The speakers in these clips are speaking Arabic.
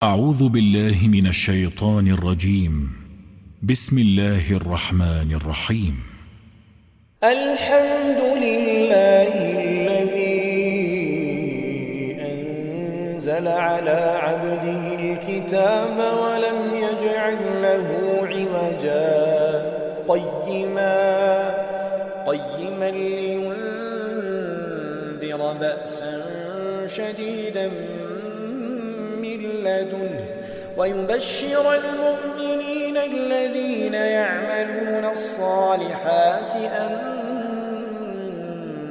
أعوذ بالله من الشيطان الرجيم. بسم الله الرحمن الرحيم. الحمد لله الذي أنزل على عبده الكتاب ولم يجعل له عوجا قيما لينذر بأسا شديدا من لدنه ويبشر المؤمنين الذين يعملون الصالحات أن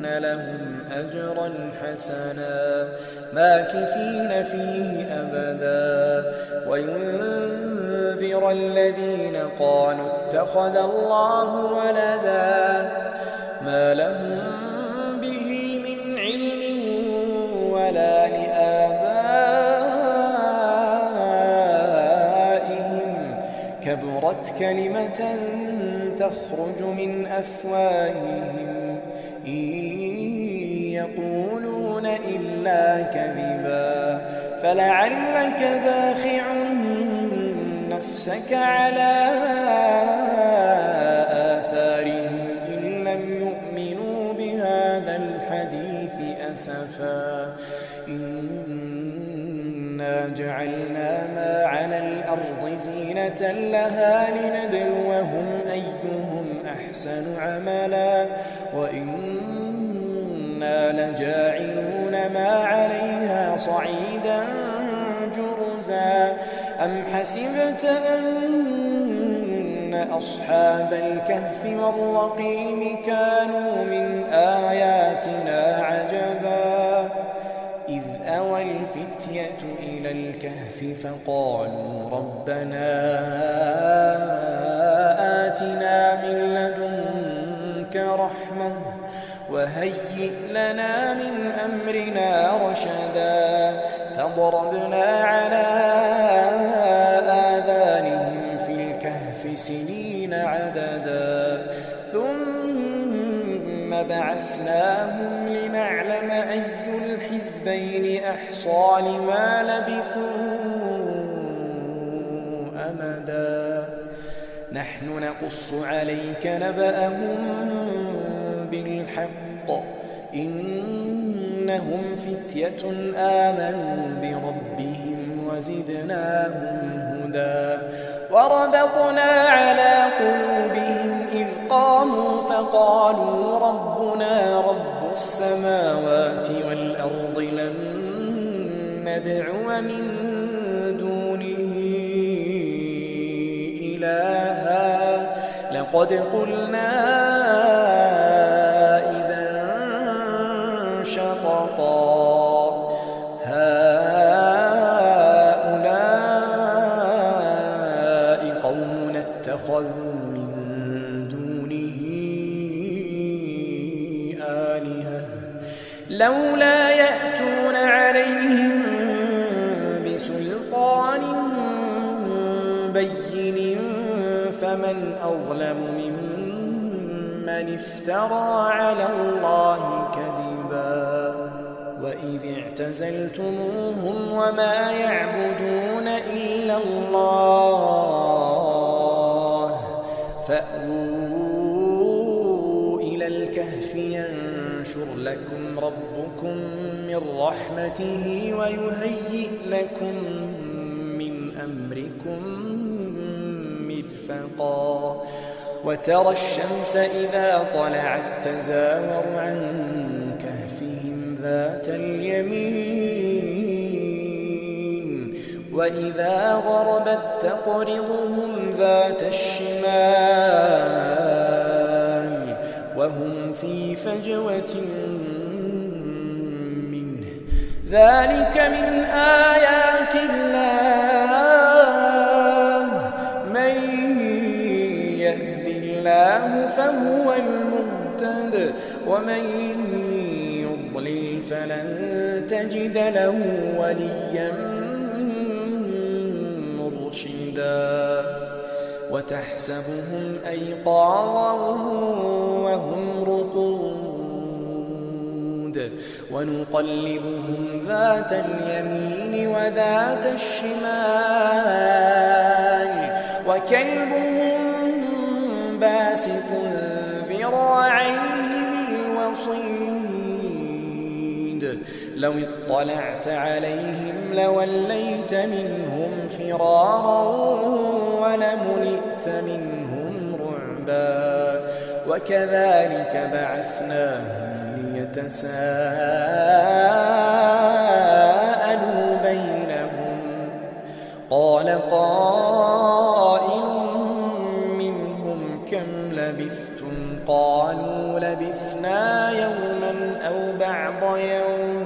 لهم أجرا حسنا ماكثين فيه أبدا وينذر الذين قالوا اتخذ الله ولدا ما لهم به من علم ولا لآبائهم كبرت كلمة تخرج من أفواههم إن يقولون إلا كذبا فلعلك باخع نفسك على آثارهم إن لم يؤمنوا بهذا الحديث أسفا إنا جعلنا ما على الأرض زينة لها لنبلوهم أيهم أحسن عملا وإنا لجاعلون ما عليها صعيدا جرزا أم حسبت أن أصحاب الكهف والرقيم كانوا من آياتنا عجبا إذ أوى الفتية إلى الكهف فقالوا ربنا آتنا من لدنك رحمة وهيئ لنا من أمرنا رشدا فضربنا على آذانهم في الكهف سنين عددا ثم بعثناهم لنعلم أي الحزبين أحصى لما لبثوا أمدا نحن نقص عليك نبأهم بالحق إنهم فتية آمنوا بربهم وزدناهم هدى وربطنا على قلوبهم إذ قاموا فقالوا ربنا رب السماوات والأرض لن ندعو من دونه إلها لقد قلنا إذا شططا هؤلاء قومنا اتخذوا من دونه آلهة لولا يأتون عليهم بسلطان بين فمن أظلم ممن افترى على الله كذبا وإذ اعتزلتموهم وما يعبدون إلا الله فأووا إلى الكهف ينشر لكم ربكم من رحمته ويهيئ لكم من أمركم مرفقا وترى الشمس إذا طلعت تزاور عن كهفهم ذات اليمين وإذا غربت تقرضهم ذات الشمال وهم في فجوة منه ذلك من آيات الله من يهد الله فهو المهتد ومن يضلل فلن تجد له وليا مرشدا وتحسبهم أيقاظا وهم رقود ونقلبهم ذات اليمين وذات الشمال وكلبهم باسط ذراعيه بالوصيد لو اطلعت عليهم لوليت منهم فرارا ولملئت منهم رعبا وكذلك بعثناهم ليتساءلوا بينهم قال قائل منهم كم لبثتم قالوا لبثنا يوما أو بعض يوم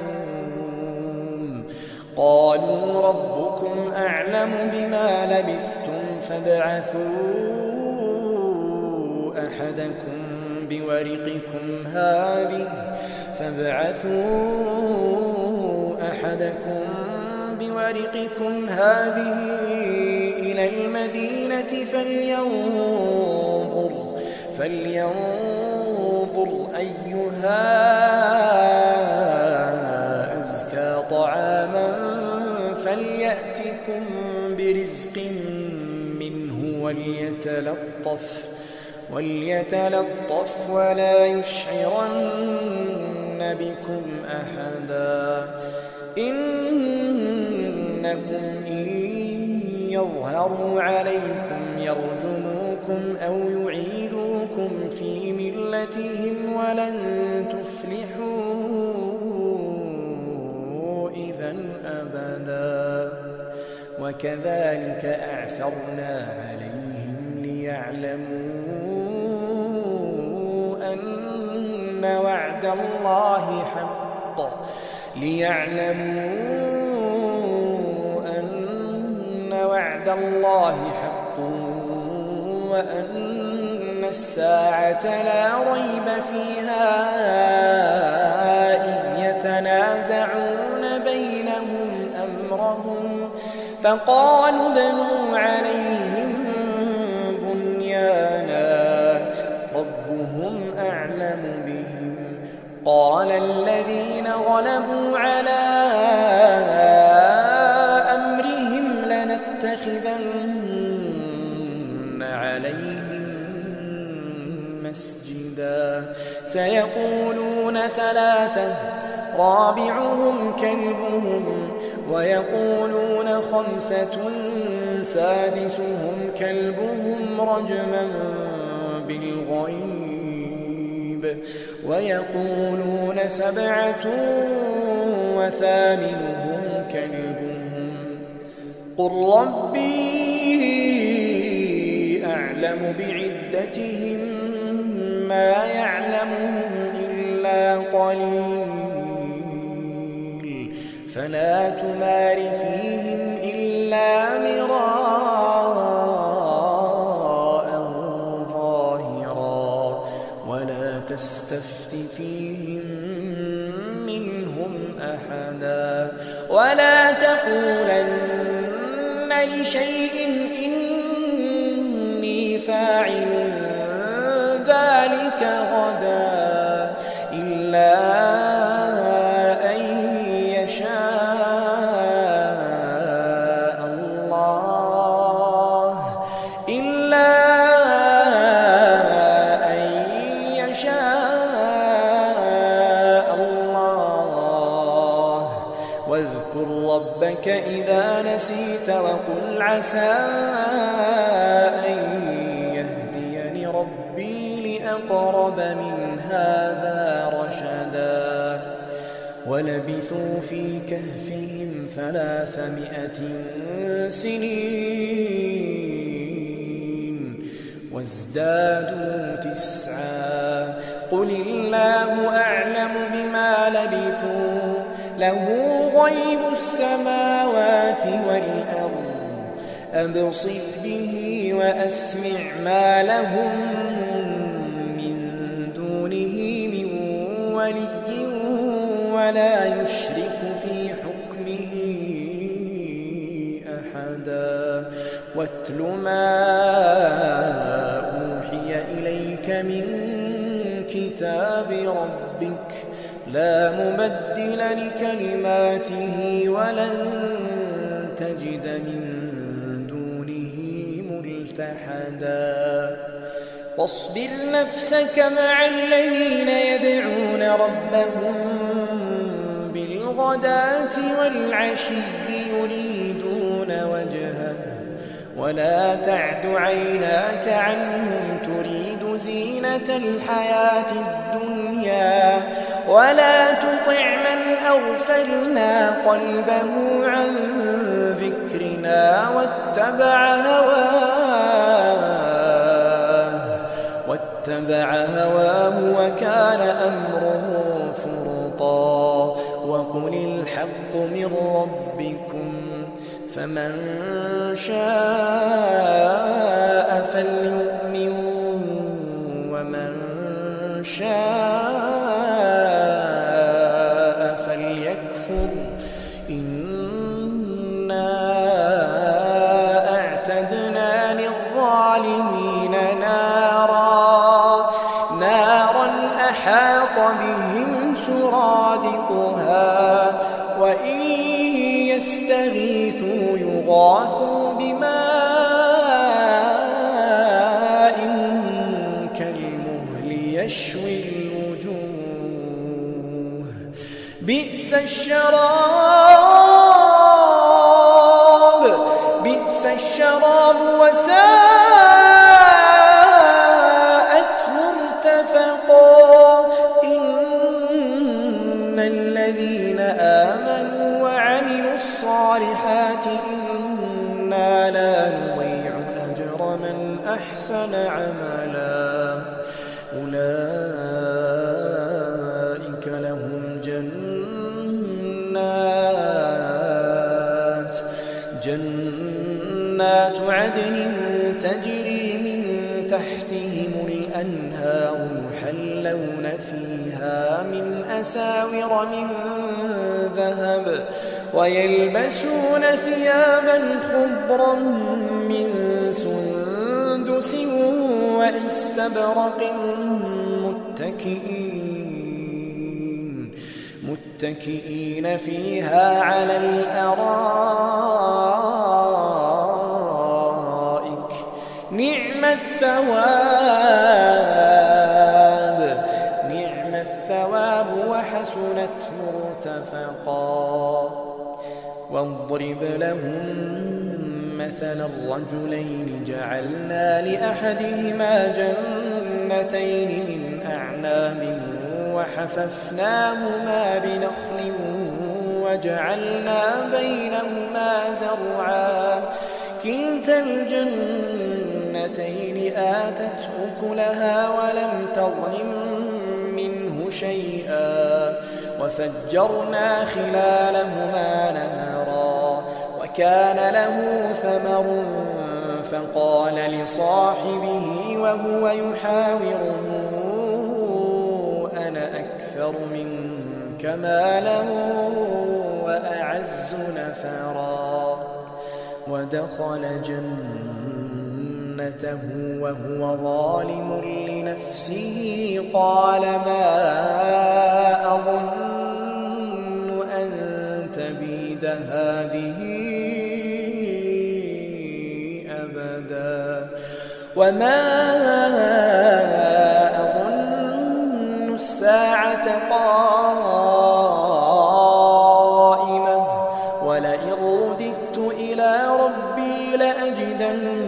قالوا ربكم أعلم بما لبثتم فابعثوا أحدكم بورقكم هذه إلى المدينة فلينظر أيها أزكى طعاما فليأتكم برزق منه وليتلطف ولا يشعرن بكم أحدا إنهم إن يظهروا عليكم يرجموكم أو يعيدوكم في ملتهم ولن تفلحوا إذا أبدا وكذلك أعثرنا عليهم ليعلموا أن وعد الله حق وأن الساعة لا ريب فيها إذ يتنازعون بينهم أمرهم فقالوا بنوا عليهم بنيانا ربهم أعلم بهم قال الذين غلبوا على أمرهم لنتخذن عليهم مسجدا سيقولون ثلاثة رابعهم كلبهم ويقولون خمسة سادسهم كلبهم رجما بالغيب ويقولون سبعة وثامنهم كلبهم قل ربي أعلم بعدتهم ما يعلمهم إلا قليل فلا تمار فيهم إلا مراء ظاهرا ولا تستفت فيهم منهم أحدا ولا تقولن لشيء إني فاعل ذلك غدا إلا أن يشاء الله واذكر ربك إذا نسيت وقل عسى أن يهديني ربي لأقرب من هذا رشدا ولبثوا في كهفهم 300 سنين وازدادوا 9 قل الله أعلم بما لبثوا له غيب السماوات والأرض أبصر به وأسمع ما لهم من دونه من ولي ولا يشرك في حكمه أحدا واتل ما أوحي إليك من كتاب ربك لا مبدل لكلماته ولن تجد من دونه ملتحدا واصبر نفسك مع الذين يدعون ربهم بالغداة والعشي يريدون وجهه ولا تعد عيناك عنهم تريد زينة الحياة الدنيا ولا تطع من أغفلنا قلبه عن ذكرنا واتبع هواه وكان أمره فرطا وقل الحق من ربكم فمن شاء فليؤمن ومن شاء فليكفر إنا أعتدنا للظالمين نارا أحاط بهم سرادقها وإن يستغيثوا يغاثوا بماء كالمهل يشوي الوجوه بئس الشراب وساءت مرتفقا إن الذين آمنوا وعملوا الصالحات إنا لا نضيع أجر من أحسن عملا أولئك لهم جنات عدن تجري من تحتهم الأنهار يحلون فيها من أساور من ذهب ويلبسون ثيابا خضرا من سندس واستبرق متكئين فيها على الأرائك نعم الثواب وحسنت مرتفقا واضرب لهم مثلا الرجلين جعلنا لأحدهما جنتين من أعناب وحففناهما بنخل وجعلنا بينهما زرعا كلتا الجنتين آتت أكلها ولم تظلم منه شيئا وفجرنا خلالهما نهرا وكان له ثمر فقال لصاحبه وهو يحاوره أنا أكثر منك مالا وأعز نفرا ودخل جنته وهو ظالم لنفسه قال ما أظن أن تبيد هذه أبدا وما أظن الساعة قائمة ولئن رددت إلى ربي لأجدن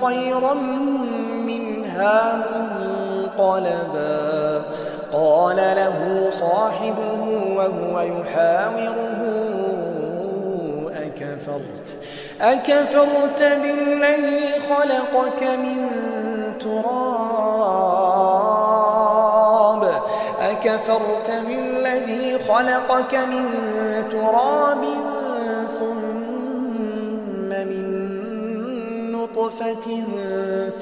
خيرا منها منقلبا قال له صاحبه وهو يحاوره أكفرت بالذي خلقك من تراب ثم من نطفة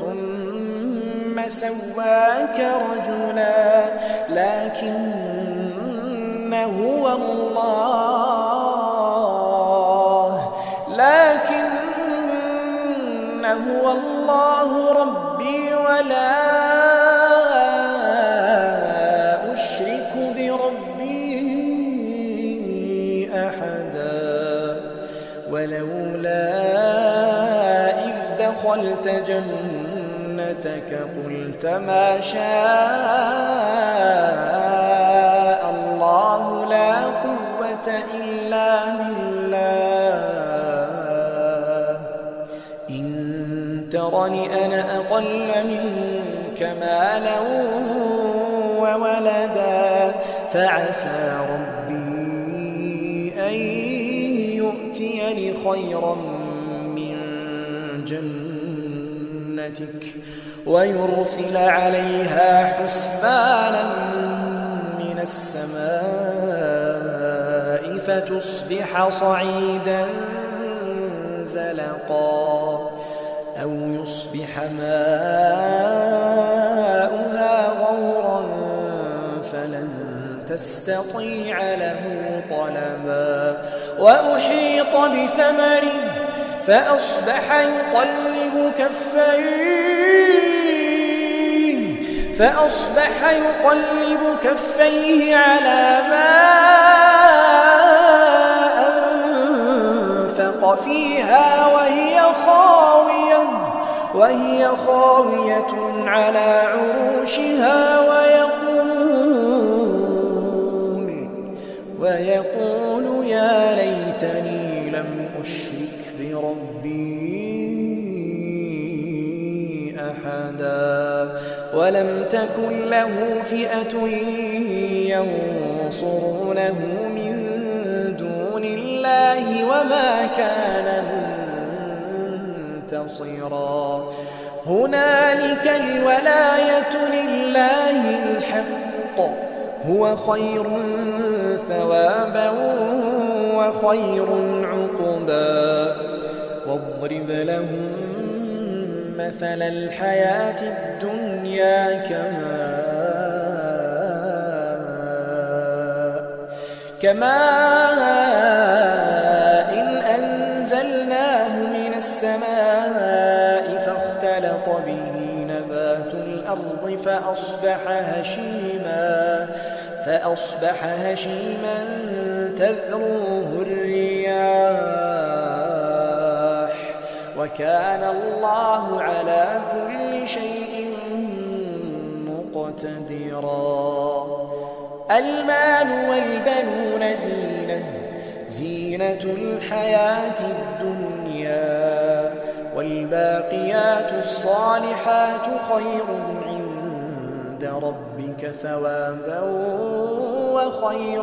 ثم سواك رجلا لكن هو الله ربي ولا أشرك بربي ولولا إذ دخلت جنتك قلت ما شاء الله لا قوة إلا بالله إن ترني أنا أقل منك مالا وولدا فعسى ربي أن يؤتيني خيرا من جنتك ويرسل عليها حسبانا من السماء فتصبح صعيدا زلقا أو يصبح ماؤها غورا فلن تستطيع له طلبا وأحيط بثمره فأصبح يقلب كفيه على ما أنفق فيها وهي خاوية على عروشها ويقول يا ليتني لم أشرك بربي أحدا ولم تكن له فئة ينصرونه من دون الله وما كان منتصرا هنالك الولاية لله الحق هو خير ثوابا وخير عقبا واضرب لهم مثل الحياة الدنيا كماء إن أنزلناه من السماء فاختلط به نبات الأرض فأصبح هشيما تذروه الرياح وكان الله على كل شيء مقتدرا المال والبنون زينة الحياة الدنيا والباقيات الصالحات خير عند ربك ثوابا وخير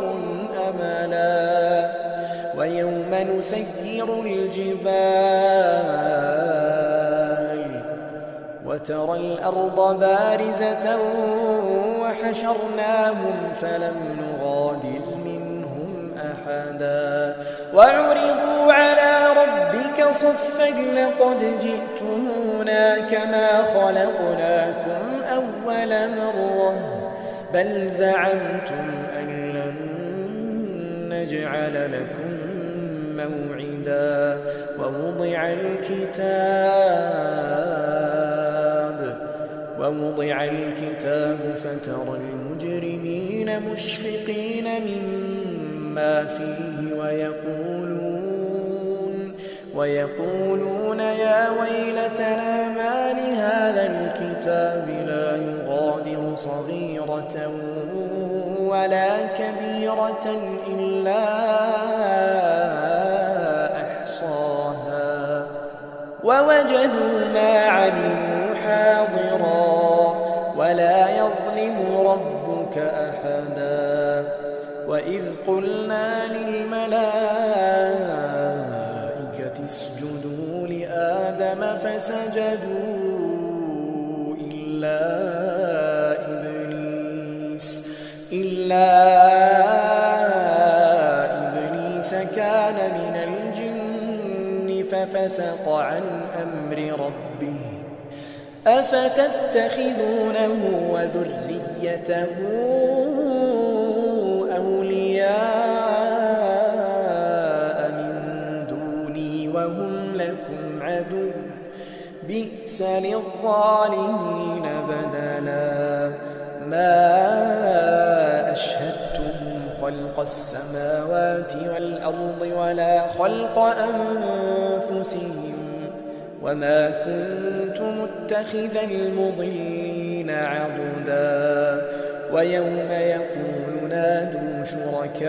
أملا ويوم نسير الجبال وترى الأرض بارزة وحشرناهم فلم نغادر منهم أحدا وعرضوا على ربك صفا لقد جئتمونا كما خلقناكم أول مرة بل زعمتم أن لن نجعل لكم موعدا ووضع الكتاب فترى المجرمين مشفقين مما فيه ويقولون يا ويلتنا ما لهذا الكتاب لا يغادر صغيرة ولا كبيرة إلا أحصاها ووجدوا ما عملوا حاضرا ولا يظلم ربك أحدا وإذ قلنا للملائكة اسجدوا لآدم فسجدوا إلا إبليس كان من الجن ففسق عن أمر ربه أفتتخذونه وذريته أولياء من دوني وهم لكم عدو بئس للظالمين بدلا ما أشهدتهم خلق السماوات والأرض ولا خلق أنفسهم وما كنت متخذ المضلين عضدا ويوم يقول نادوا شركائي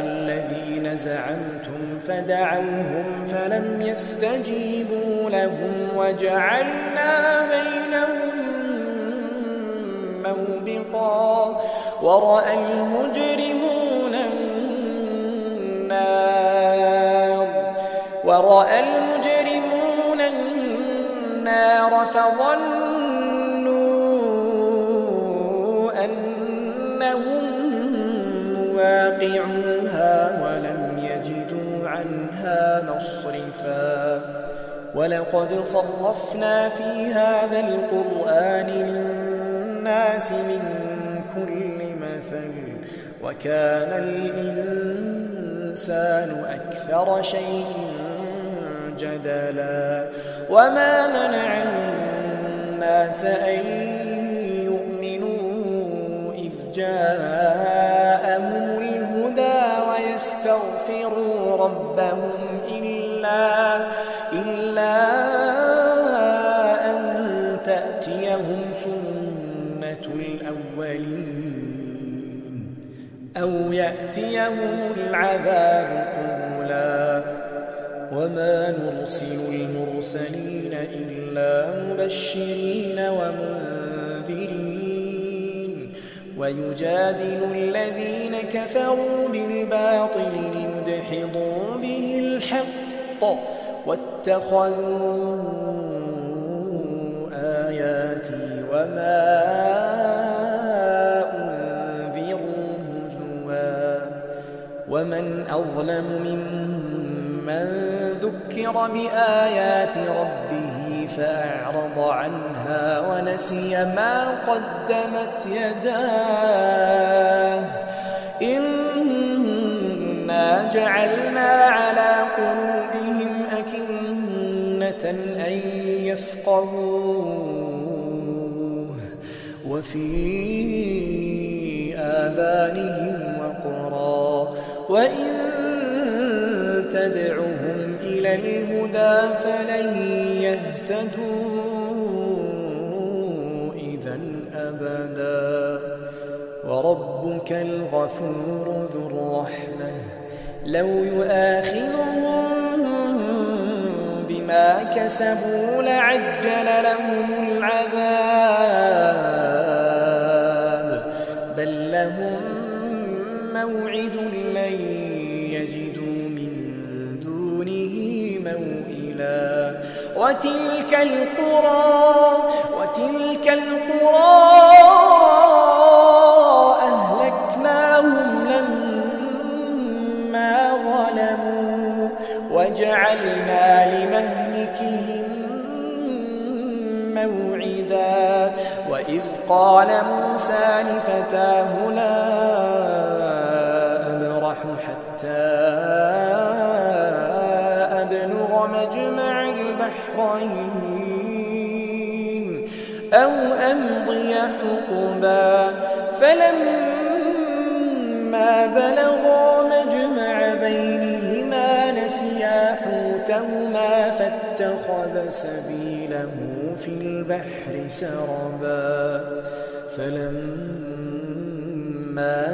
الذين زعمتم فدعوهم فلم يستجيبوا لهم وجعلنا بينهم موبقا ورأى المجرمون النار فظنوا أنهم مواقعوها ولم يجدوا عنها مصرفا ولقد صرفنا في هذا القرآن للناس من كل مثل وكان الإنسان أكثر شيء جدلا وما منع الناس أن يؤمنوا إذ جاءهم الهدى ويستغفروا ربهم إلا أن تأتيهم سنة الأولين أو يأتيهم العذاب قبلا وما نرسل المرسلين إلا مبشرين ومنذرين ويجادل الذين كفروا بالباطل ليدحضوا به الحق واتخذوا آياتي وما أنذروا هزوا ومن أظلم ممن ذكر بآيات ربه فأعرض عنها ونسي ما قدمت يداه إنا جعلنا على قلوبهم أكنة أن يفقهوه وفي آذانهم وقرا وإن تدعهم إلى الهدى فلن يهتدوا إذا أبدا وربك الغفور ذو الرحمة لو يؤاخذهم بما كسبوا لعجل لهم العذاب بل لهم موعد لن يجدوا من دونه موئلا وتلك القرى أهلكناهم لما ظلموا وجعلنا لمهلكهم موعدا وإذ قال موسى لفتاه لا أبرح حتى أبلغ مجمع البحرين أو أمضي حقبا فلما بلغا مجمع بينهما نسيا حوتهما فاتخذ سبيله في البحر سربا فلما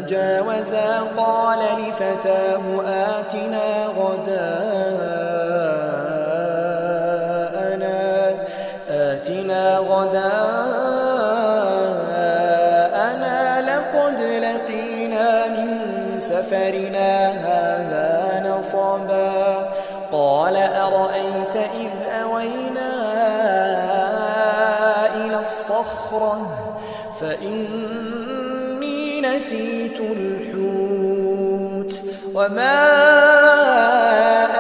جاوزا قال لفتاه آتنا غداءنا لقد لقينا من سفرنا هذا نصبا قال أرأيت إذ أوينا إلى الصخرة فإني نسيت الحوت وما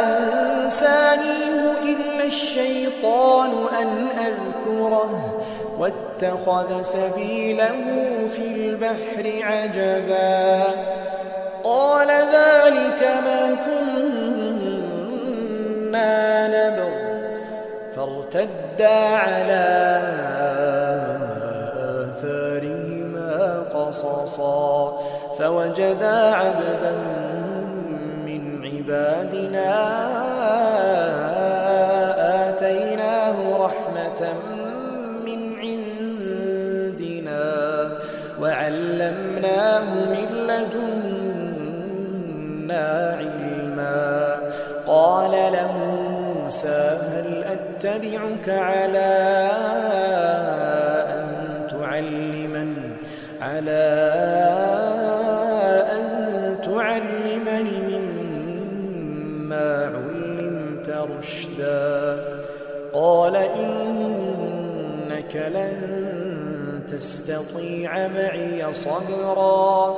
أنسانيه إلا الشيطان أن أذكره واتخذ سبيله في البحر عجبا قال ذلك ما كنا نبغ فارتدا على آثارهما قصصا فوجدا عبدا من عبادنا آتيناه رحمة من عندنا وعلمناه من لدنا علما. قال له موسى هل أتبعك على أن تعلمني مما علمت رشدا. قال إنك لن تستطيع معي صبرا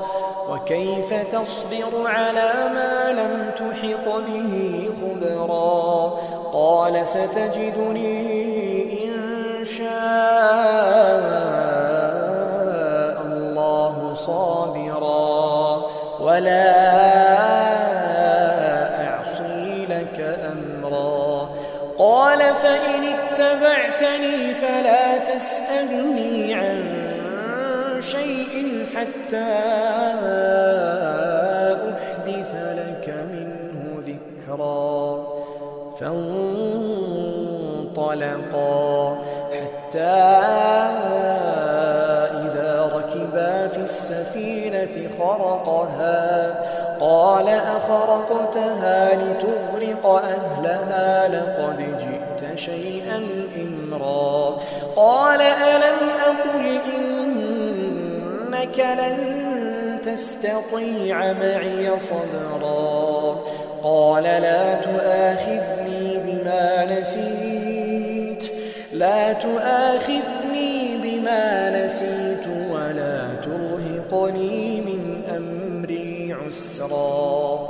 وكيف تصبر على ما لم تحط به خبرا. قال ستجدني إن شاء الله صابرا ولا أعصي لك أمرا. قال فإن اتبعتني فلا تسألني عن شيء حتى أحدث لك منه ذكرا. فانطلقا حتى إذا ركبا في السفينة خرقها قال أخرقتها لتغرق أهلها لقد جئت شيئا إمرا. قال ألم أقل إنك لن تستطيع معي صبرا. قال لا تؤاخذني بما نسيت ولا ترهقني من أمري عسرا.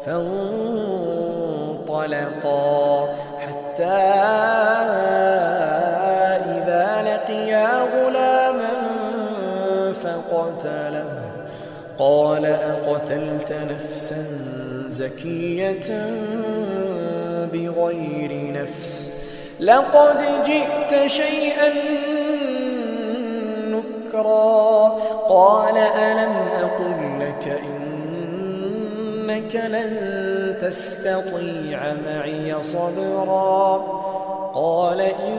فانطلقا حتى إذا لقيا غلاما فقتله. قال أقتلت نفسا زكية بغير نفس لقد جئت شيئا نكرا. قال ألم أقل لك إنك لن تستطيع معي صبرا. قال إن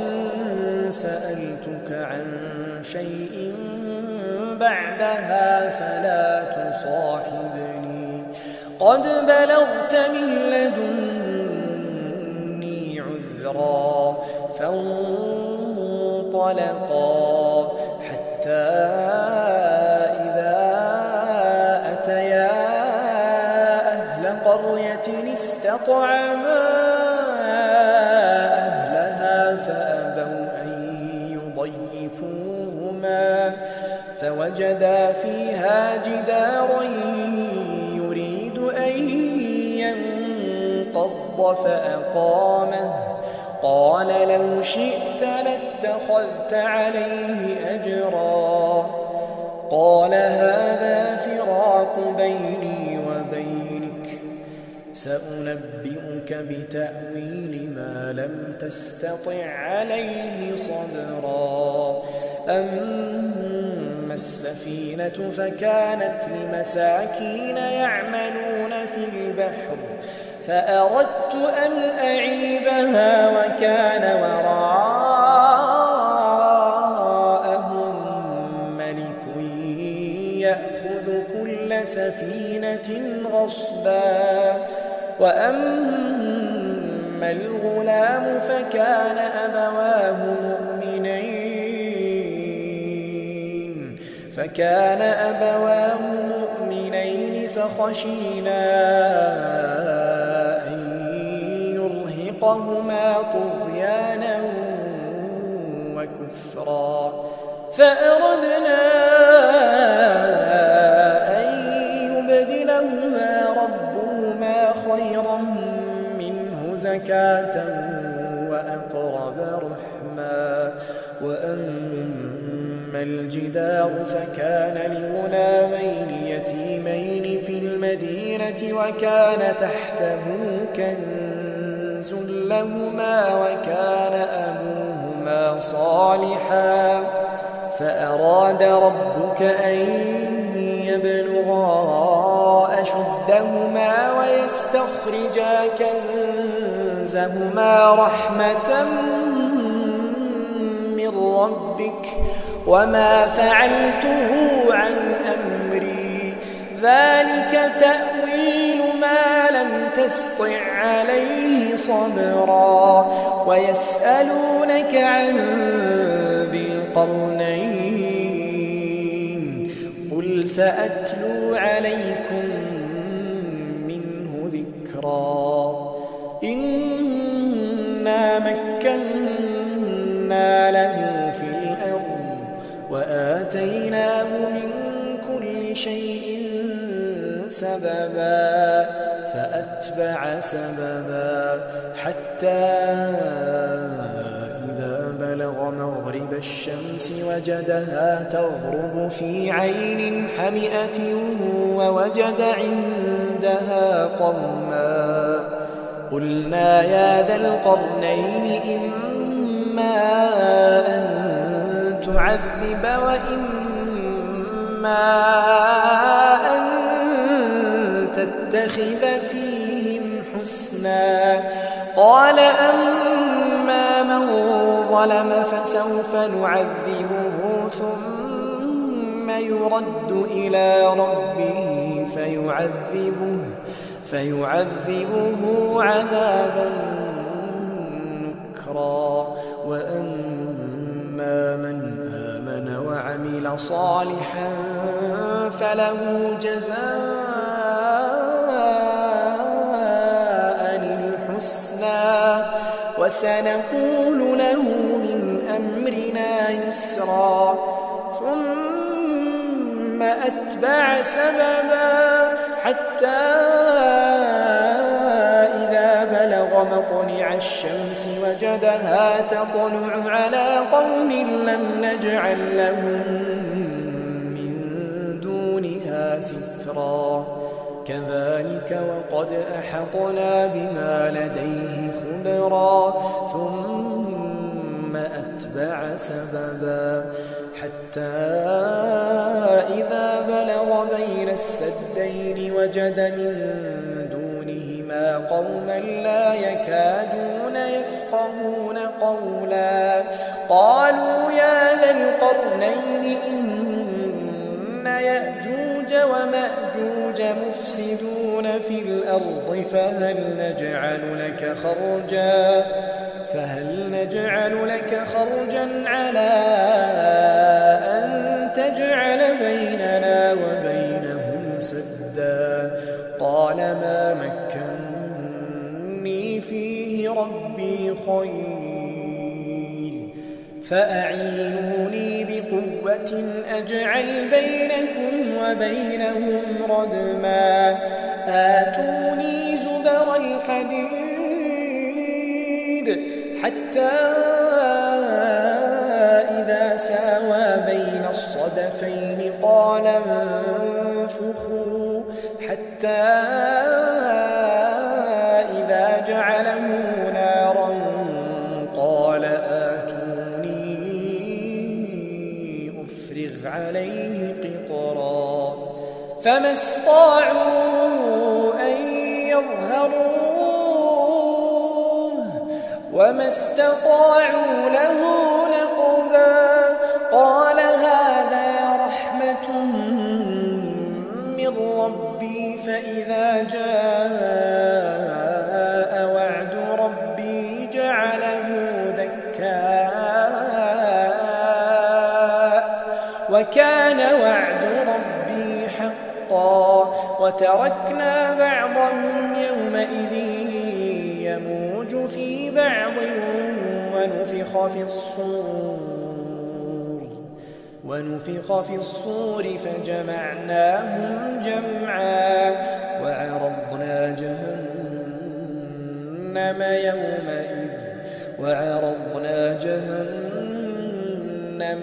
سألتك عن شيء بعدها فلا تصاحبني قد بلغت من لدني عذرا. فانطلقا حتى إذا أتيا أهل قرية استطعما أهلها فأبوا أن يضيفوهما فوجدا فيها جدارا يريد أن ينقض فأقامه. قال لو شئت لاتخذت عليه أجرا. قال هذا فراق بيني وبينك سأنبئك بتأويل ما لم تستطع عليه صبرا. أما السفينة فكانت لمساكين يعملون في البحر فأردت أن أعيبها وكان وراءهم ملك يأخذ كل سفينة غصبا. وأما الغلام فكان أبواه مؤمنين فخشينا أن يرهقهما طغيانا وكفرا. فأردنا أن يبدلهما ربهما خيرا منه زكاة وأقرب رحما. وأما الجدار فكان لغلامين يتيمين في المدينة وكان تحته كنز لهما وكان أبوهما صالحا فأراد ربك أن يبلغا لهما ويستخرجا كنزهما رحمة من ربك وما فعلته عن أمري ذلك تأويل ما لم تسطع عليه صبرا ويسألونك عن ذي القرنين قل سأتلو عليكم منه ذكرا إنا مكنا له في الأرض وآتيناه من كل شيء سببا فأتبع سببا حتى إذا بلغ مغرب الشمس وجدها تغرب في عين حمئة ووجد عندها قوما قلنا يا ذا القرنين إما أن تعذب وإما أن تتخذ فيهم حسنا قال أما من ظلم فسوف نعذبه ثم يرد إلى ربه فيعذبه عذابا نكرا وأما من آمن وعمل صالحا فله جزاء الحسنى وسنقول له من أمرنا يسرا ثم أتبع سببا حتى إذا بلغ مطلع الشمس وجدها تطلع على قوم لم نجعل لهم من دونها سترا كذلك وقد أحطنا بما لديه خبرا ثم أتبع سببا حتى إذا بلغ بين السدين وجد من دونهما قوما لا يكادون يفقهون قولا قالوا يا ذا القرنين إن يأجوج ومأجوج مفسدون في الأرض فهل نجعل لك خرجا على أن تجعل بيننا وبينهم سدا قال ما مكنني فيه ربي خير فأعينوني بقوة أجعل بينكم وبينهم ردما آتوني زبر الحديد حتى إذا ساوى بين الصدفين قال انفخوا حتى إذا جعله نارا قال آتوني أفرغ عليه قطرا فما استطاعوا أن يظهروه وما استطاعوا له نقبا قال هذا رحمة من ربي فإذا جاء وعد ربي جعله دكاء وكان وعد ربي حقا وتركنا بعضهم يومئذ يموج في بعض ونفخ في الصور فجمعناهم جمعا وعرضنا جهنم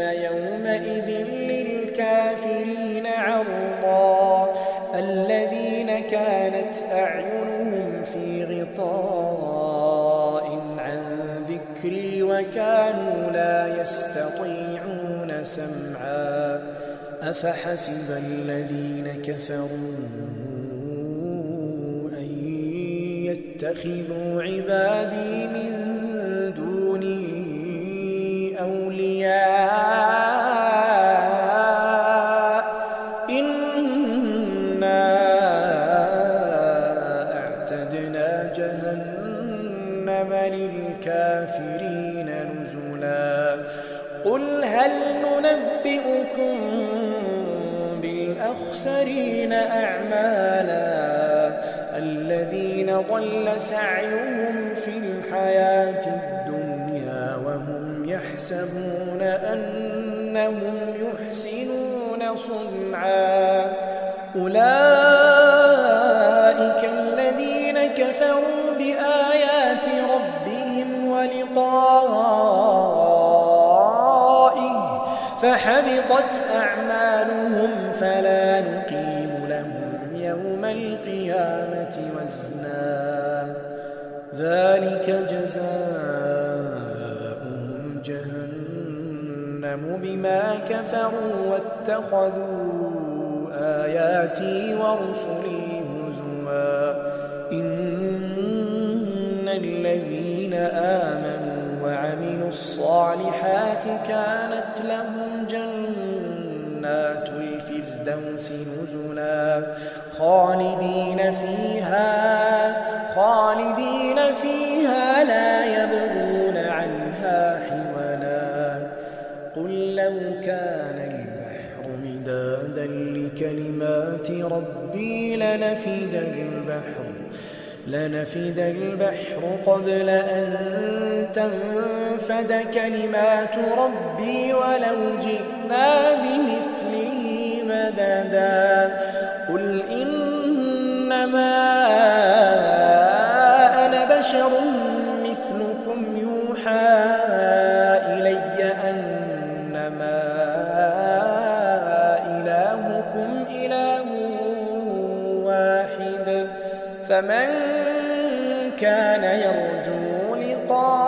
يومئذ للكافرين عرضا الذين كانت أعينهم في غطاء عن ذكري وكانوا لا يستطيعون سمعا أفحسب الذين كفروا اتخذوا عبادي من دوني أولياء إنا أعتدنا جهنم للكافرين نزلا قل هل ننبئكم بالأخسرين أعمالا الذين ضل سعيهم في الحياة الدنيا وهم يحسبون أنهم يحسنون صنعا أولئك الذين كفروا بآيات ربهم ولقائه فحبطت أعمالهم فلا نقيم لهم يوم القيامة وزنا ذلك جزاؤهم جهنم بما كفروا واتخذوا آياتي ورسلي هزوا إن الذين آمنوا وعملوا الصالحات كانت لهم جنات الفردوس نزلا خالدين فيها لا يبغون عنها حولا قل لو كان البحر مدادا لكلمات ربي لنفد البحر قبل أن تنفد كلمات ربي ولو جئنا بمثله مددا قل إنما أنا بشر مثلكم يوحى إلي أنما إلهكم إله واحد فمن كان يرجو لقاء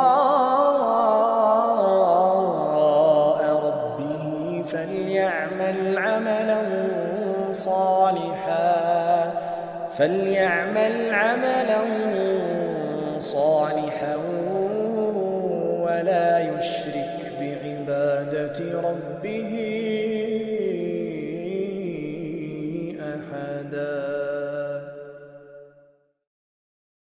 ربه فليعمل عملا صالحا ولا يشرك بعبادة ربه